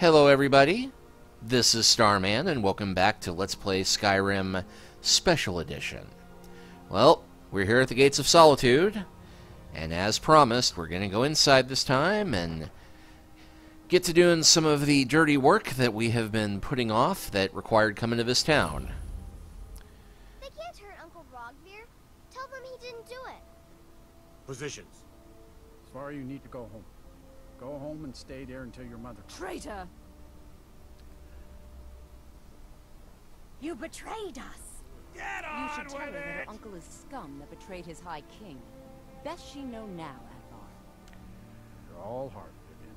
Hello everybody, this is Starman and welcome back to Let's Play Skyrim Special Edition. Well, we're here at the Gates of Solitude, and as promised, we're going to go inside this time and get to doing some of the dirty work that we have been putting off that required coming to this town. They can't hurt Uncle Rogvir. Tell them he didn't do it. Positions. Svar, you need to go home. Go home and stay there until your mother... Traitor! You betrayed us! Get on You should tell her with that her it! uncle is scum that betrayed his High King. Best she know now, Advar. You're all heart, Vivian.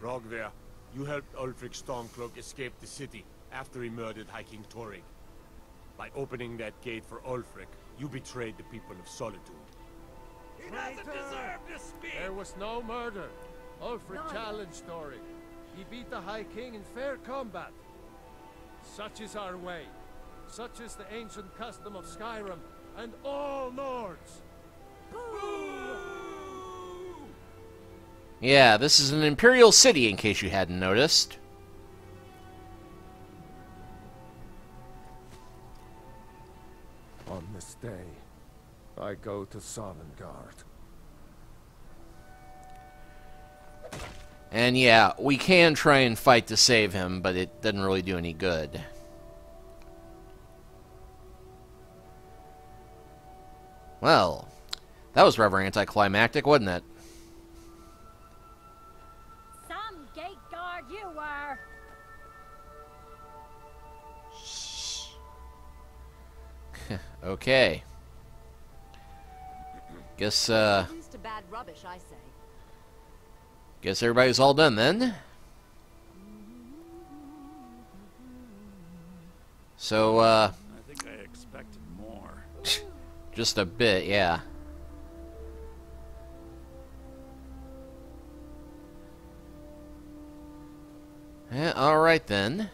Rogvir, you helped Ulfric Stormcloak escape the city after he murdered High King Torrig. By opening that gate for Ulfric, you betrayed the people of Solitude. He doesn't deserve to speak! There was no murder. Ulfric challenged Torrig. He beat the High King in fair combat. Such is our way. Such is the ancient custom of Skyrim and all Nords. Yeah, this is an Imperial city in case you hadn't noticed. On this day, I go to Sovngarde. And yeah, we can try and fight to save him, but it doesn't really do any good. Well, that was rather anticlimactic, wasn't it? Some gate guard you were! Okay. Guess, Leads to bad rubbish, I say. Guess everybody's all done then. So, I think I expected more. just a bit, yeah. Yeah, alright then.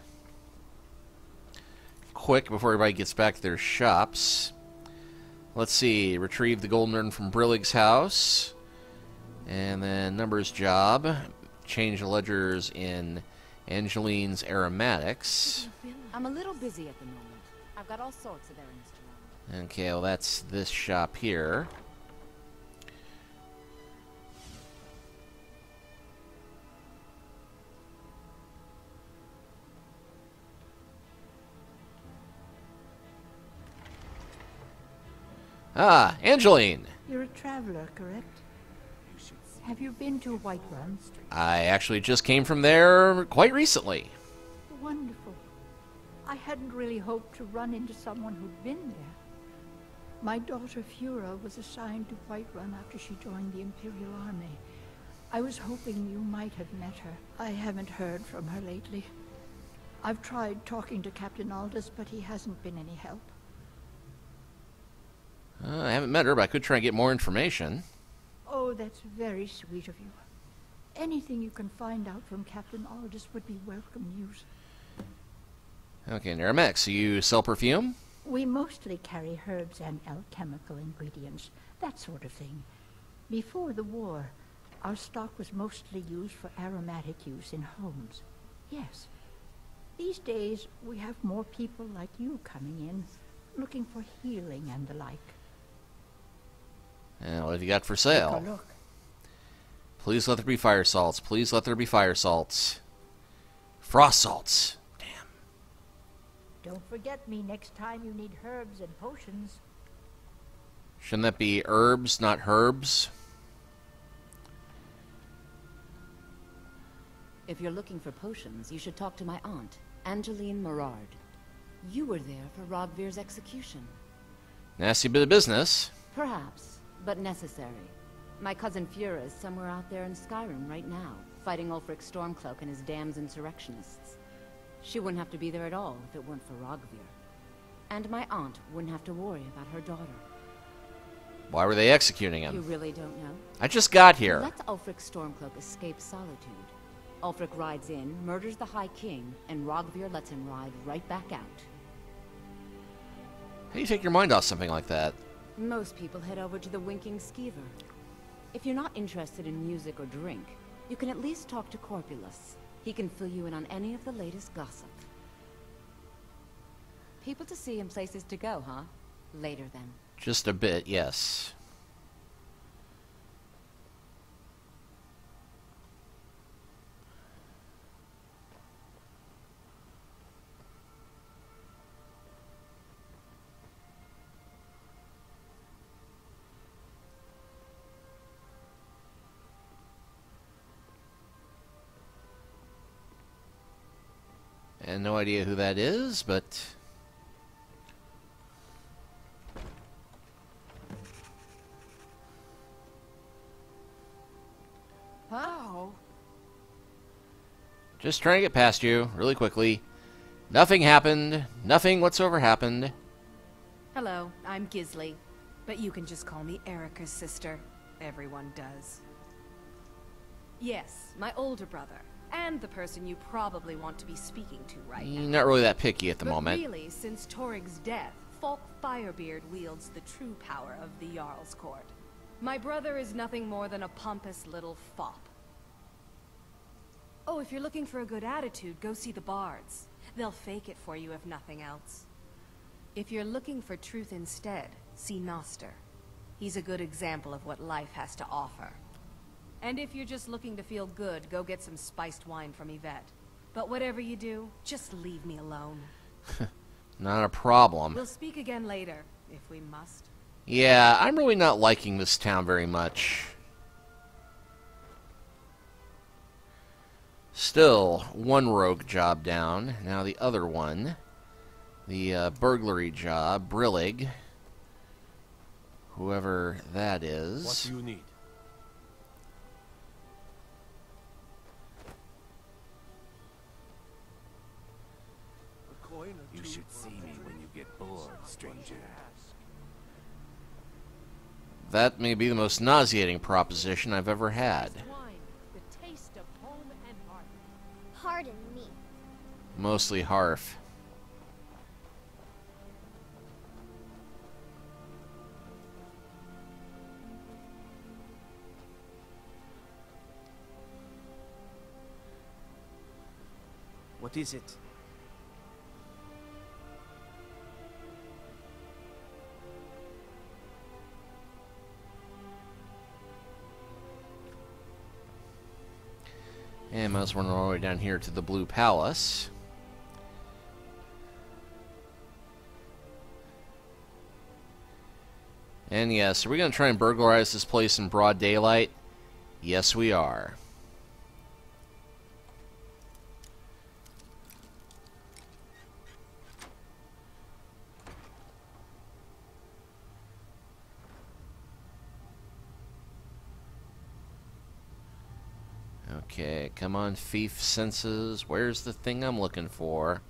Quick, before everybody gets back to their shops. Let's see, retrieve the golden urn from Brillig's house. And then Number's job. Change the ledgers in Angeline's aromatics. I'm a little busy at the moment. I've got all sorts of errands to run. Okay, well that's this shop here. Ah, Angeline! You're a traveler, correct? Have you been to Whiterun? I actually just came from there quite recently. Wonderful. I hadn't really hoped to run into someone who'd been there. My daughter Fura was assigned to Whiterun after she joined the Imperial Army. I was hoping you might have met her. I haven't heard from her lately. I've tried talking to Captain Aldous, but he hasn't been any help. I haven't met her, but I could try and get more information. Oh, that's very sweet of you. Anything you can find out from Captain Aldous would be welcome news. Okay, Naramex, so you sell perfume? We mostly carry herbs and alchemical ingredients, that sort of thing. Before the war, our stock was mostly used for aromatic use in homes. Yes. These days, we have more people like you coming in, looking for healing and the like. And what have you got for sale? Take a look. Please let there be fire salts. Please let there be fire salts. Frost salts. Damn. Don't forget me next time you need herbs and potions. Shouldn't that be herbs, not herbs? If you're looking for potions, you should talk to my aunt, Angeline Morard. You were there for Rogvir's execution. Nasty bit of business. Perhaps, but necessary. My cousin Fura is somewhere out there in Skyrim right now, fighting Ulfric Stormcloak and his damned insurrectionists. She wouldn't have to be there at all if it weren't for Rogvir. And my aunt wouldn't have to worry about her daughter. Why were they executing You him? really don't know? I just got He here. lets Ulfric Stormcloak escape Solitude. Ulfric rides in, murders the High King, and Rogvir lets him ride right back out. How do you take your mind off something like that? Most people head over to the Winking Skeever. If you're not interested in music or drink, you can at least talk to Corpulus. He can fill you in on any of the latest gossip. People to see and places to go, huh? Later, then. Just a bit, yes. And no idea who that is, but... How? Just trying to get past you, really quickly. Nothing happened. Nothing whatsoever happened. Hello, I'm Gisli, but you can just call me Erica's sister. Everyone does. Yes, my older brother, and the person you probably want to be speaking to right now. Not really that picky at the But moment. really, since Torig's death, Falk Firebeard wields the true power of the Jarl's court. My brother is nothing more than a pompous little fop. Oh, if you're looking for a good attitude, go see the bards. They'll fake it for you if nothing else. If you're looking for truth instead, see Noster. He's a good example of what life has to offer. And if you're just looking to feel good, go get some spiced wine from Yvette. But whatever you do, just leave me alone. Not a problem. We'll speak again later, if we must. Yeah, I'm really not liking this town very much. Still, one rogue job down. Now the other one. The burglary job, Brillig. Whoever that is. What do you need? You should see me when you get bored, stranger. That may be the most nauseating proposition I've ever had. The taste of home and heart. Pardon me. Mostly Harf. What is it? And might as well run all the way down here to the Blue Palace. And yes, are we going to try and burglarize this place in broad daylight? Yes, we are. Okay, come on, Fief senses. Where's the thing I'm looking for?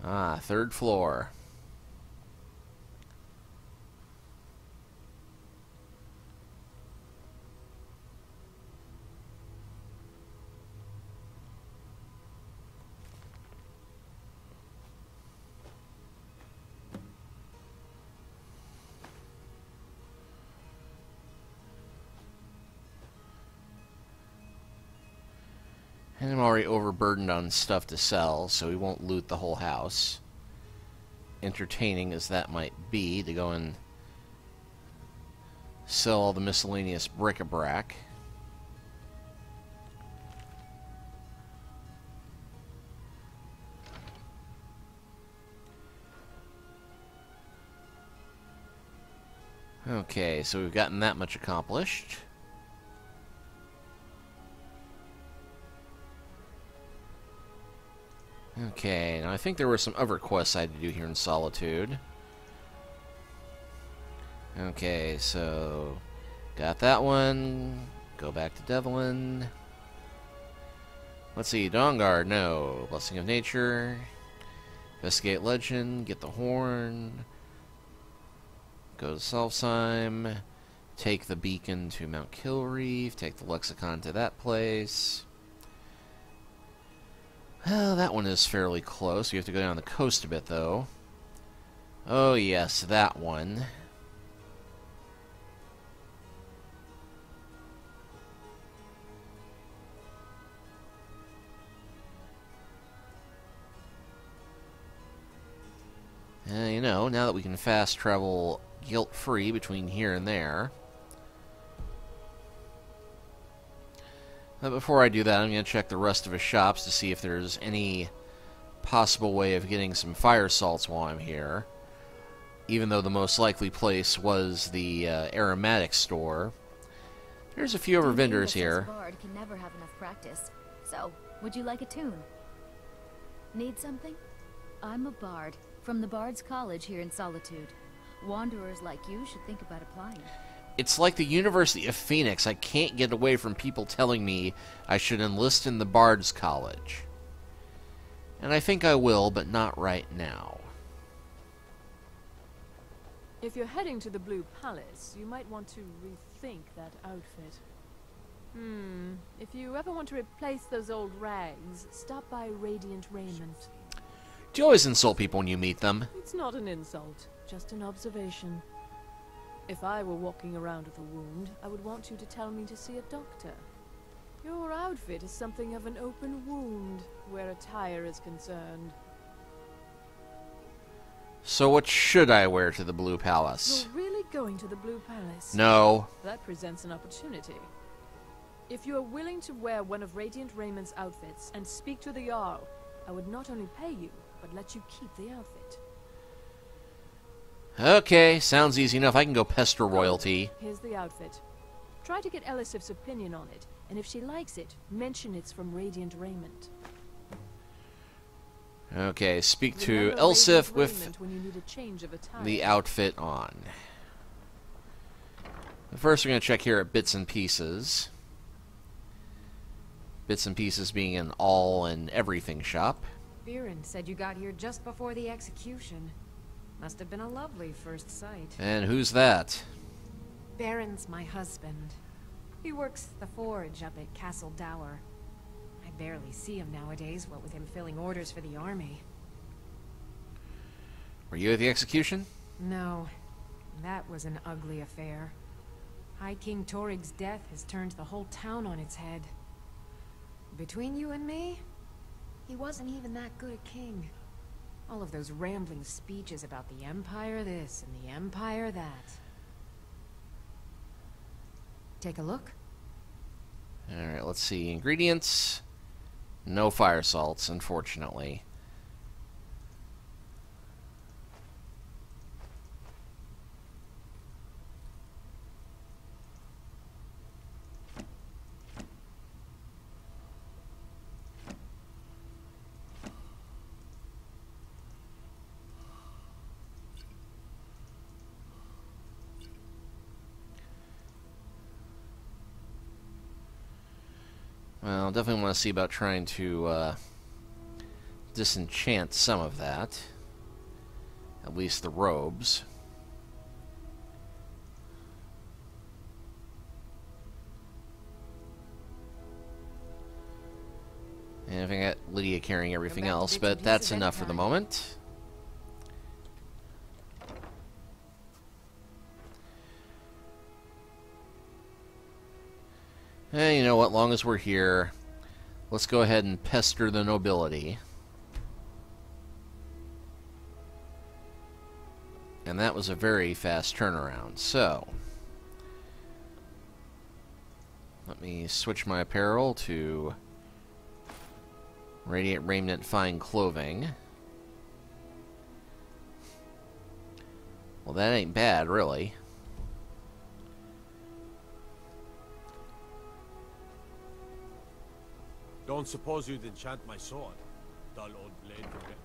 Ah, third floor. And I'm already overburdened on stuff to sell, so we won't loot the whole house. Entertaining as that might be, to go and sell all the miscellaneous bric-a-brac. Okay, so we've gotten that much accomplished. Okay, now I think there were some other quests I had to do here in Solitude. Okay, so Got that one. Go back to Devlin. Let's see. Dawnguard, no. Blessing of Nature. Investigate Legend. Get the Horn. Go to Selfsheim. Take the Beacon to Mount Kilreef. Take the Lexicon to that place. Well, that one is fairly close. You have to go down the coast a bit, though. Oh, yes, that one. You know, now that we can fast travel guilt-free between here and there. But before I do that, I'm going to check the rest of his shops to see if there's any possible way of getting some fire salts while I'm here. Even though the most likely place was the aromatic store. There's a few other vendors here. Bard can never have enough practice. So, would you like a tune? Need something? I'm a bard from the Bard's College here in Solitude. Wanderers like you should think about applying. It's like the University of Phoenix. I can't get away from people telling me I should enlist in the Bard's College. And I think I will, but not right now. If you're heading to the Blue Palace, you might want to rethink that outfit. If you ever want to replace those old rags, stop by Radiant Raiment. Do you always insult people when you meet them? It's not an insult, just an observation. If I were walking around with a wound, I would want you to tell me to see a doctor. Your outfit is something of an open wound, where attire is concerned. So what should I wear to the Blue Palace? You're really going to the Blue Palace? No. That presents an opportunity. If you are willing to wear one of Radiant Raymond's outfits and speak to the Jarl, I would not only pay you, but let you keep the outfit. Okay, sounds easy enough. I can go pester royalty. Here's the outfit. Try to get Elisif's opinion on it, and if she likes it, mention it's from Radiant Raiment. Okay, speak to Elsif with when you need a change of attire. the outfit on. First, we're going to check here at Bits and Pieces. Bits and Pieces being an all and everything shop. Viren said you got here just before the execution. Must have been a lovely first sight. And who's that? Baron's my husband. He works the forge up at Castle Dawa. I barely see him nowadays, what with him filling orders for the army. Were you at the execution? No, that was an ugly affair. High King Torig's death has turned the whole town on its head. Between you and me, he wasn't even that good a king. All of those rambling speeches about the Empire this and the Empire that. Take a look. Alright, let's see. Ingredients. No fire salts, unfortunately. Well, definitely want to see about trying to disenchant some of that. At least the robes. And I think I got Lydia carrying everything else, but that's enough for the moment. And you know what, long as we're here, let's go ahead and pester the nobility. And that was a very fast turnaround, so let me switch my apparel to Radiant Raiment Fine Clothing. Well, that ain't bad, really. Don't suppose you'd enchant my sword, dull old blade from it.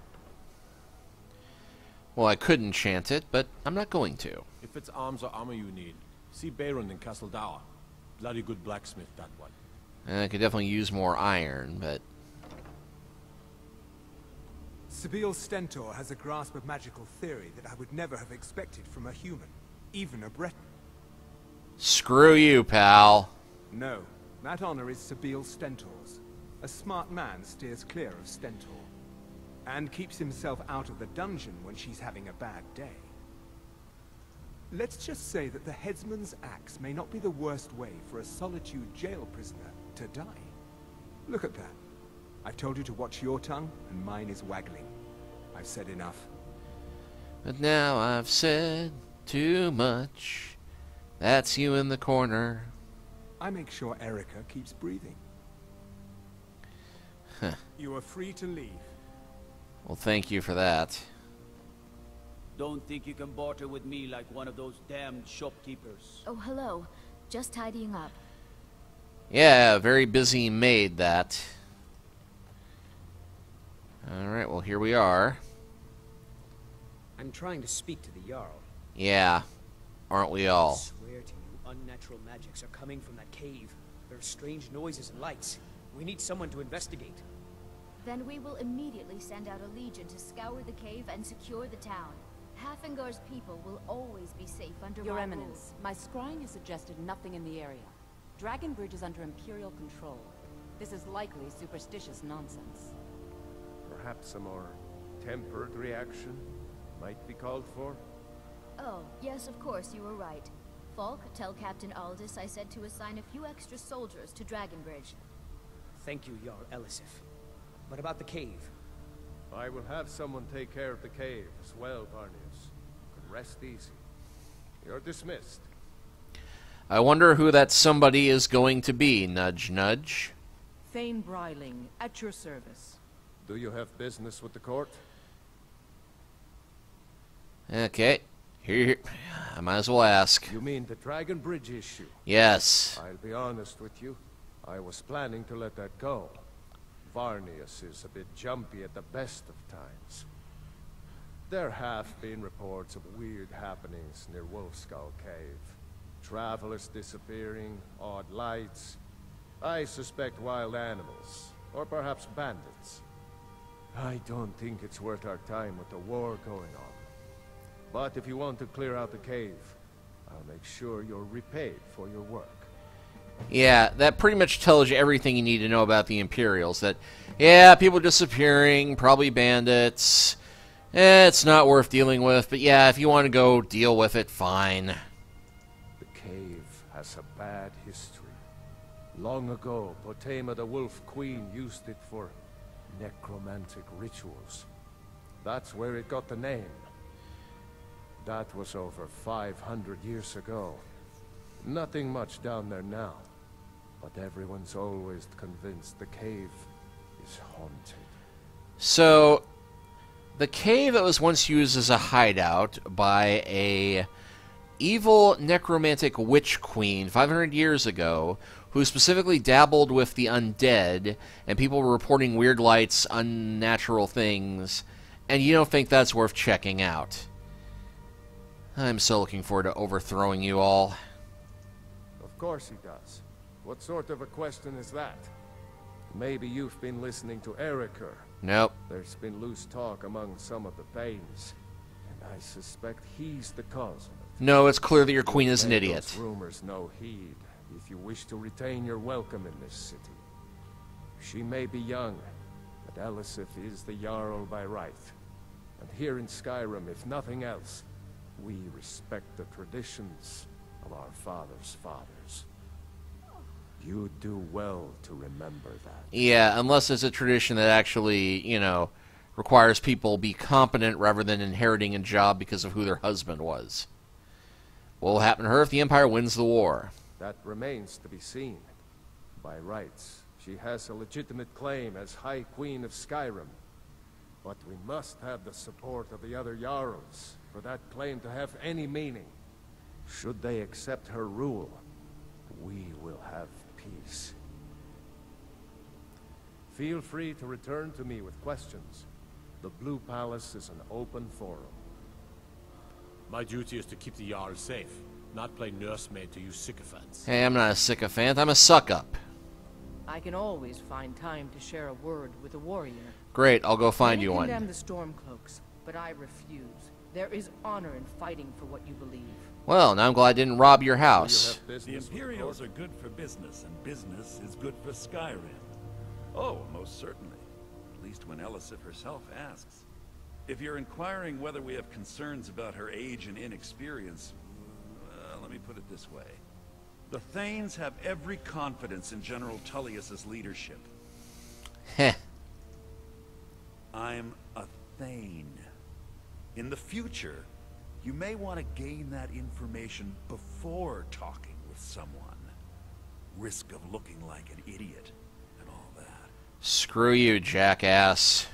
Well, I could enchant it, but I'm not going to. If it's arms or armor you need, See Bayron in Castle Dawa. Bloody good blacksmith, that one. I could definitely use more iron, but... Sebille Stentor has a grasp of magical theory that I would never have expected from a human, even a Breton. Screw you, pal. No, that honor is Sebille Stentor's. A smart man steers clear of Stentor, and keeps himself out of the dungeon when she's having a bad day. Let's just say that the headsman's axe may not be the worst way for a Solitude jail prisoner to die. Look at that. I've told you to watch your tongue, and mine is waggling. I've said enough. But now I've said too much. That's you in the corner. I make sure Erica keeps breathing. Huh. You are free to leave. Well, thank you for that. Don't think you can barter with me like one of those damned shopkeepers. Oh, hello. Just tidying up. Yeah, very busy maid, that. Alright, well, here we are. I'm trying to speak to the Jarl. Yeah, aren't we all? I swear to you, unnatural magics are coming from that cave. There are strange noises and lights. We need someone to investigate. Then we will immediately send out a legion to scour the cave and secure the town. Halfingar's people will always be safe under Your my Eminence, my scrying has suggested nothing in the area. Dragonbridge is under Imperial control. This is likely superstitious nonsense. Perhaps a more tempered reaction might be called for? Oh, yes, of course, you were right. Falk, tell Captain Aldous I said to assign a few extra soldiers to Dragonbridge. Thank you, Jarl Elisif. What about the cave? I will have someone take care of the cave as well, Barnius. You can rest easy. You're dismissed. I wonder who that somebody is going to be, nudge nudge. Thane Bryling, at your service. Do you have business with the court? Okay, here. I might as well ask. You mean the Dragonbridge issue? Yes. I'll be honest with you. I was planning to let that go. Varnius is a bit jumpy at the best of times. There have been reports of weird happenings near Wolfskull Cave. Travelers disappearing, odd lights. I suspect wild animals, or perhaps bandits. I don't think it's worth our time with the war going on. But if you want to clear out the cave, I'll make sure you're repaid for your work. Yeah, that pretty much tells you everything you need to know about the Imperials. That, yeah, people disappearing, probably bandits. It's not worth dealing with, but yeah, if you want to go deal with it, fine. The cave has a bad history. Long ago, Potema the Wolf Queen used it for necromantic rituals. That's where it got the name. That was over 500 years ago. Nothing much down there now. But everyone's always convinced the cave is haunted. So, the cave that was once used as a hideout by a evil necromantic witch queen 500 years ago, who specifically dabbled with the undead, and people were reporting weird lights, unnatural things, and you don't think that's worth checking out. I'm so looking forward to overthrowing you all. Of course he does. What sort of a question is that? Maybe you've been listening to Erica. Nope. There's been loose talk among some of the Thanes, and I suspect he's the cause of it. No, it's clear that your queen is an idiot. Those rumors no heed, if you wish to retain your welcome in this city. She may be young, but Elisif is the Jarl by right. And here in Skyrim, if nothing else, we respect the traditions of our fathers' fathers. You do well to remember that. Yeah, unless it's a tradition that actually, you know, requires people be competent rather than inheriting a job because of who their husband was. What will happen to her if the Empire wins the war? That remains to be seen. By rights, she has a legitimate claim as High Queen of Skyrim. But we must have the support of the other Jarls for that claim to have any meaning. Should they accept her rule, we will have peace. Feel free to return to me with questions. The Blue Palace is an open forum. My duty is to keep the Jarl safe. not play nursemaid to you sycophants. Hey, I'm not a sycophant. I'm a suck-up. I can always find time to share a word with a warrior. Great, I'll go find Many you one. condemn the Stormcloaks, but I refuse. There is honor in fighting for what you believe. Well, now I'm glad I didn't rob your house. The Imperials are good for business, and business is good for Skyrim. Oh, most certainly. At least when Elisif herself asks. If you're inquiring whether we have concerns about her age and inexperience, let me put it this way. The Thanes have every confidence in General Tullius's leadership. Heh. I'm a Thane. In the future, you may want to gain that information before talking with someone. Risk of looking like an idiot and all that. Screw you, jackass.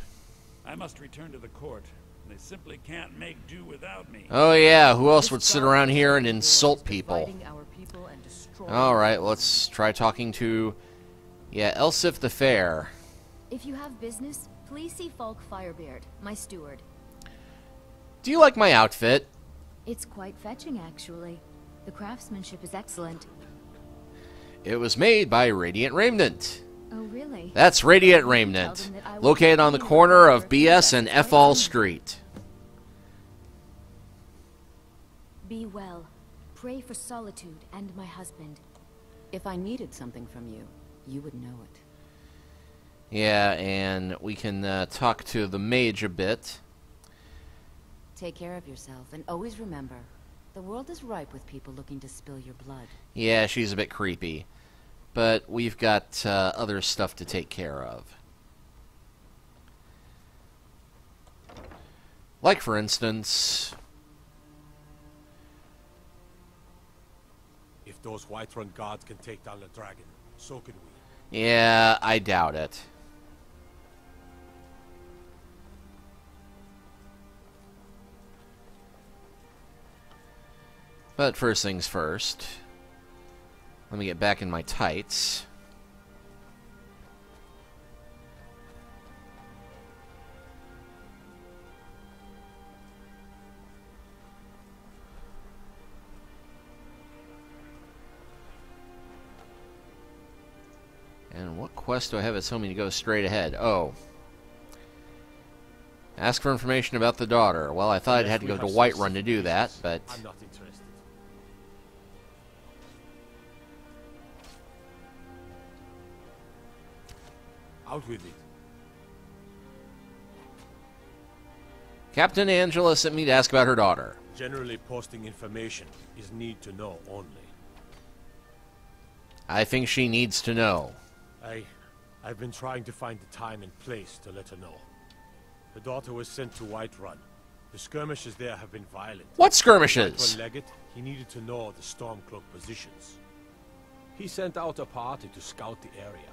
I must return to the court. They simply can't make do without me. Oh yeah, who else would sit around here and insult people? Alright, let's try talking to... yeah, Elsif the Fair. If you have business, please see Falk Firebeard, my steward. Do you like my outfit? It's quite fetching, actually. The craftsmanship is excellent. It was made by Radiant Raiment. Oh, really? That's Radiant Raiment, located on the corner of BS and F-All Street. Be well. Pray for Solitude and my husband. If I needed something from you, you would know it. Yeah, and we can talk to the mage a bit. Take care of yourself, and always remember, the world is ripe with people looking to spill your blood. Yeah, she's a bit creepy. But we've got other stuff to take care of. Like, for instance... If those Whiterun guards can take down the dragon, so can we. yeah, I doubt it. But first things first. Let me get back in my tights. And what quest do I have that tells me to go straight ahead? Oh. Ask for information about the daughter. Well, I thought I'd had to go to Whiterun to do that, but... I'm not interested. Out with it. Captain Angela sent me to ask about her daughter. Generally, posting information is need to know only. I think she needs to know. I've been trying to find the time and place to let her know. The daughter was sent to Whiterun. The skirmishes there have been violent. What skirmishes? Whiterun legate, he needed to know the Stormcloak positions. He sent out a party to scout the area.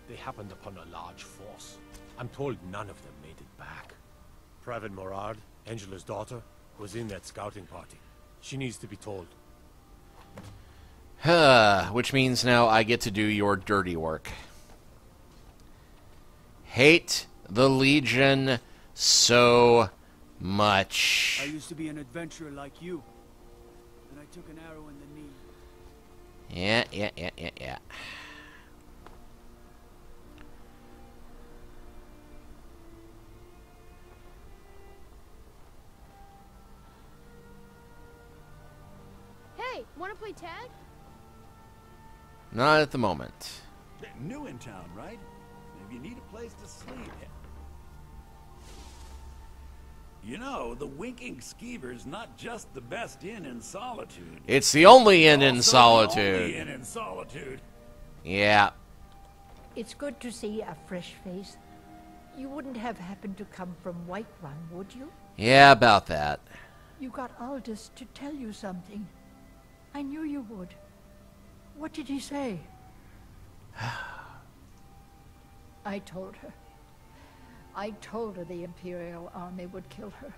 They happened upon a large force. I'm told none of them made it back. Private Morard, Angela's daughter, was in that scouting party. She needs to be told. Which means now I get to do your dirty work. Hate the Legion so much. I used to be an adventurer like you, and I took an arrow in the knee. Yeah. Hey, wanna play tag? Not at the moment. New in town, right? Maybe you need a place to sleep. You know, the Winking Skeever's not just the best inn in Solitude. It's the only inn in Also Solitude. The only inn in Solitude. Yeah. It's good to see a fresh face. You wouldn't have happened to come from Whiterun, would you? Yeah, about that. You got Aldous to tell you something. I knew you would. What did he say? I told her. I told her the Imperial army would kill her.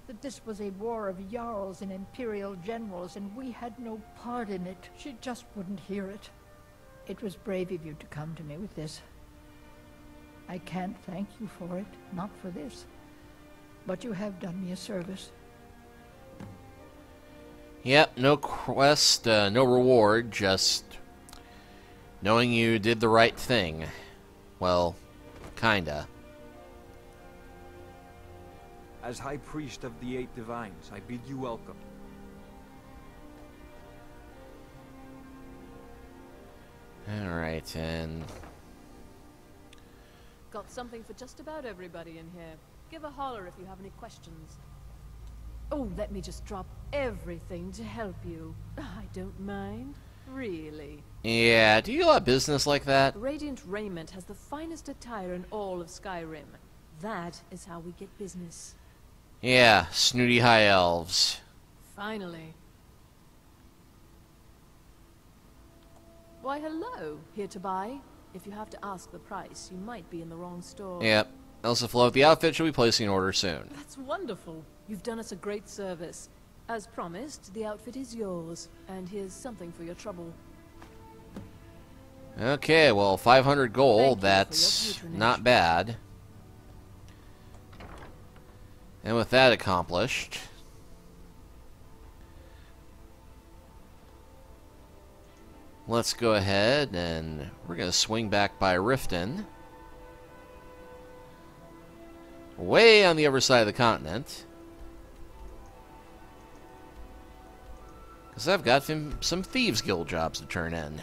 That this was a war of Jarls and Imperial generals, and we had no part in it. She just wouldn't hear it. It was brave of you to come to me with this. I can't thank you for it, not for this. But you have done me a service. Yep, no quest, no reward, just knowing you did the right thing. Well, kinda. As High Priest of the Eight Divines, I bid you welcome. Alright, and... Got something for just about everybody in here. Give a holler if you have any questions. Oh, let me just drop everything to help you. I don't mind. Really. Yeah, do you have business like that? Radiant Raiment has the finest attire in all of Skyrim. That is how we get business. Yeah, snooty High Elves. Finally. Why, hello. Here to buy? If you have to ask the price, you might be in the wrong store. Yep. Elsa Float, the outfit shall be placing an order soon. That's wonderful. You've done us a great service. As promised, the outfit is yours. And here's something for your trouble. Okay, well, 500 gold, that's not bad. And with that accomplished, let's go ahead and we're going to swing back by Riften. Way on the other side of the continent. Because I've got some Thieves Guild jobs to turn in.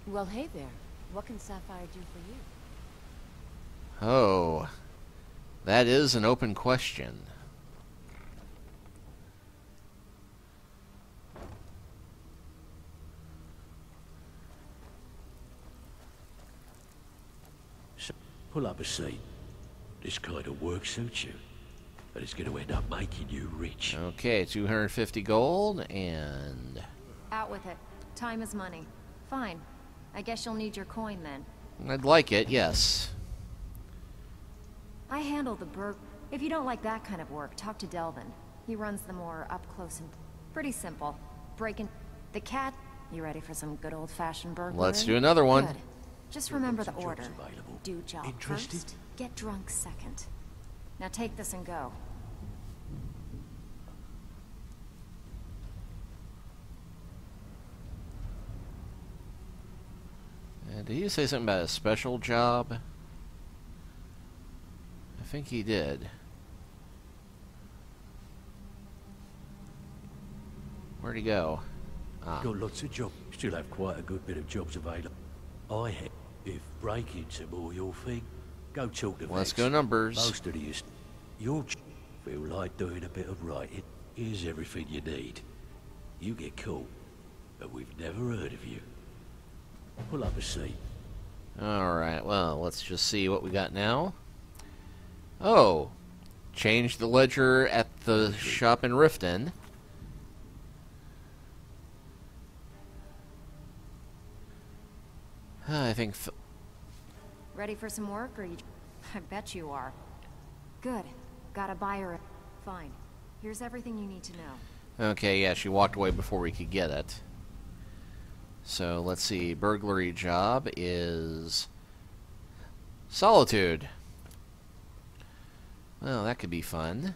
Well, hey there. What can Sapphire do for you? Oh, that is an open question. So, pull up a seat. This kind of work suits you, but it's going to end up making you rich. Okay, 250 gold, and... Out with it. Time is money. Fine. I guess you'll need your coin then. I'd like it, yes. I handle the burg. If you don't like that kind of work, talk to Delvin. He runs the more up-close and... Pretty simple. Breaking... The cat... You ready for some good old-fashioned burglary? Let's do another one. Good. Just remember the order. Do job first, get drunk second. Now take this and go. Did he say something about a special job? I think he did. Where'd he go? Ah. Got lots of jobs. Still have quite a good bit of jobs available. I have. If breaking's more your thing, go talk to Let's Vex. go numbers. Most of the you'll feel like doing a bit of writing. Here's everything you need. You get caught, but we've never heard of you. Pull up a seat. Alright, well, let's just see what we got now. Oh, change the ledger at the shop in Riften. I think... Ready for some work, or you... I bet you are. Good. Got a buyer. Fine. Here's everything you need to know. Okay, yeah, she walked away before we could get it. So, let's see. Burglary job is... Solitude. Well, that could be fun.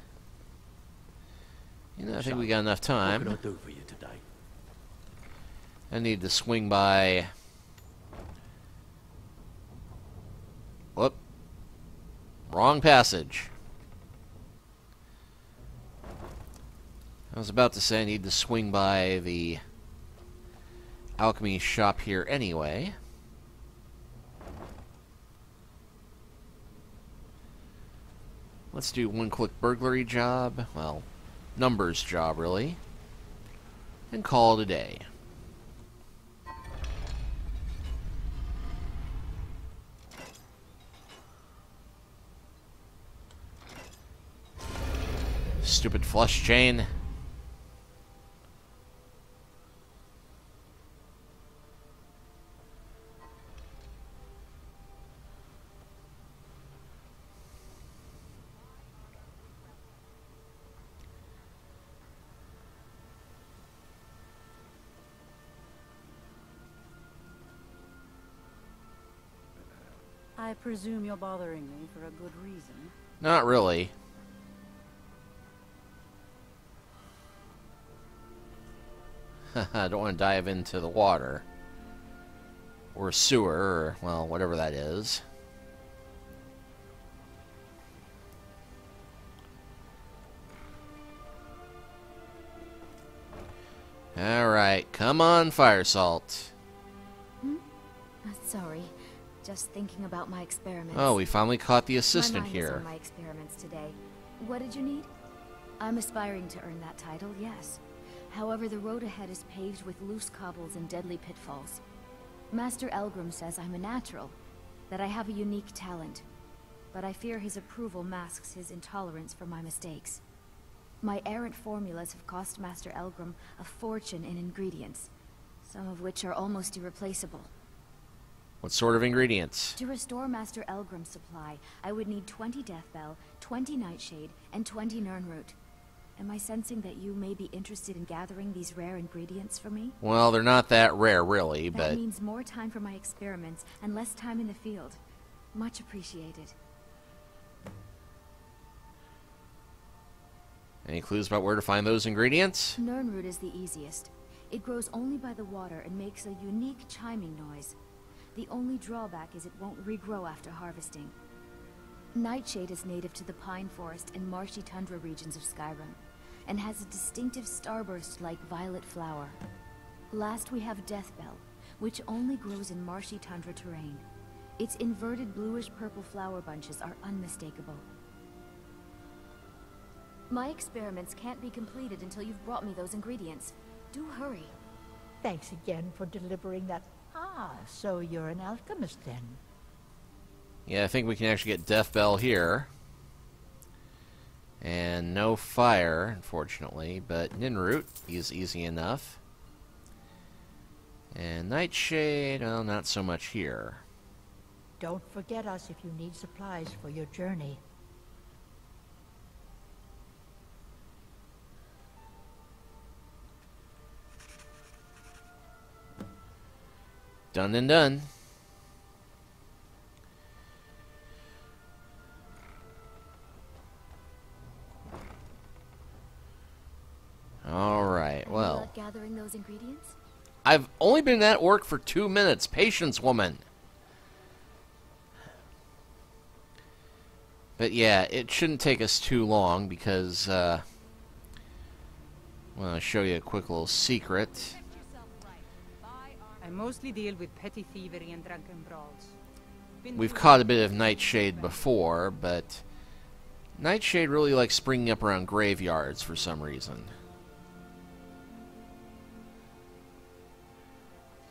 You know, I think we got enough time. What can I do for you today? I need to swing by... Whoop. Wrong passage. I was about to say I need to swing by the alchemy shop here anyway. Let's do one quick burglary job. Well, numbers job, really. And call it a day. Stupid flush chain. I presume you're bothering me for a good reason. Not really. I don't want to dive into the water. Or sewer, or, well, whatever that is. Alright, come on, fire salt. Sorry. Just thinking about my experiments. Oh, we finally caught the assistant my mind is here. on my experiments today. What did you need? I'm aspiring to earn that title, yes. However, the road ahead is paved with loose cobbles and deadly pitfalls. Master Elgrim says I'm a natural, that I have a unique talent, but I fear his approval masks his intolerance for my mistakes. My errant formulas have cost Master Elgrim a fortune in ingredients, some of which are almost irreplaceable. What sort of ingredients? To restore Master Elgrim's supply, I would need 20 Deathbell, 20 Nightshade, and 20 Nirnroot. Am I sensing that you may be interested in gathering these rare ingredients for me? Well, they're not that rare, really, That but... means more time for my experiments and less time in the field. Much appreciated. Any clues about where to find those ingredients? Nirnroot is the easiest. It grows only by the water and makes a unique chiming noise. The only drawback is it won't regrow after harvesting. Nightshade is native to the pine forest and marshy tundra regions of Skyrim, and has a distinctive starburst-like violet flower. Last we have Deathbell, which only grows in marshy tundra terrain. Its inverted bluish-purple flower bunches are unmistakable. My experiments can't be completed until you've brought me those ingredients. Do hurry. Thanks again for delivering that. Ah, so you're an alchemist then? Yeah, I think we can actually get Deathbell here. And no fire, unfortunately, but Nirnroot is easy enough. And Nightshade, well, not so much here. Don't forget us if you need supplies for your journey. Done and done. Alright, well. Gathering those ingredients? I've only been at work for 2 minutes. Patience, woman. But yeah, it shouldn't take us too long because, well, I'll show you a quick little secret. I mostly deal with petty thievery and drunken brawls. We've caught a bit of Nightshade before, but Nightshade really likes springing up around graveyards for some reason.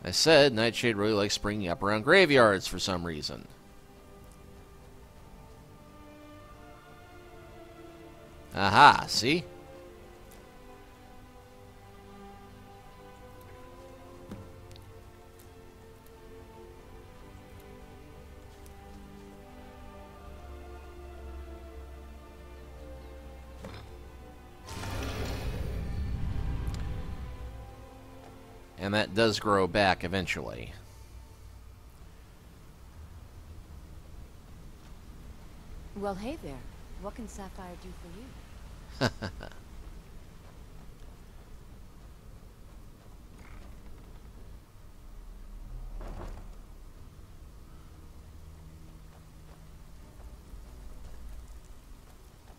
I said Nightshade really likes springing up around graveyards for some reason. Aha, see? And that does grow back eventually. Well, hey there. What can Sapphire do for you?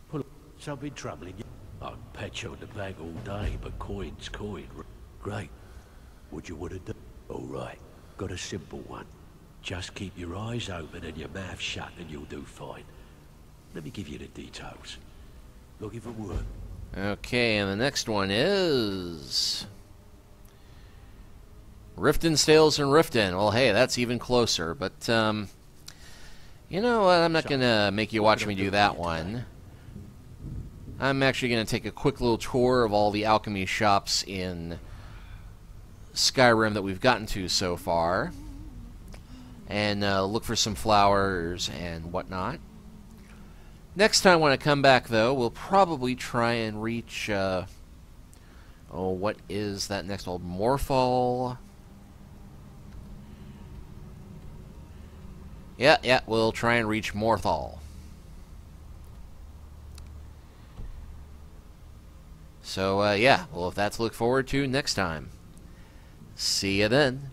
Pull up. Shall be troubling you. I can pat you on the back all day, but coin's coin. Great. What you want to do? All right. Got a simple one. Just keep your eyes open and your mouth shut and you'll do fine. Let me give you the details. Looking for work. Okay, and the next one is Riften, Stales, and Riften. Well, hey, that's even closer, but, you know what? I'm not going to make you watch me do that one. I'm actually going to take a quick little tour of all the alchemy shops in Skyrim that we've gotten to so far, and look for some flowers and whatnot. Next time when I come back, though, we'll probably try and reach, oh, what is that next old Morphal? Yeah, we'll try and reach Morthal. So, yeah, well, if that's to look forward to next time. See you then.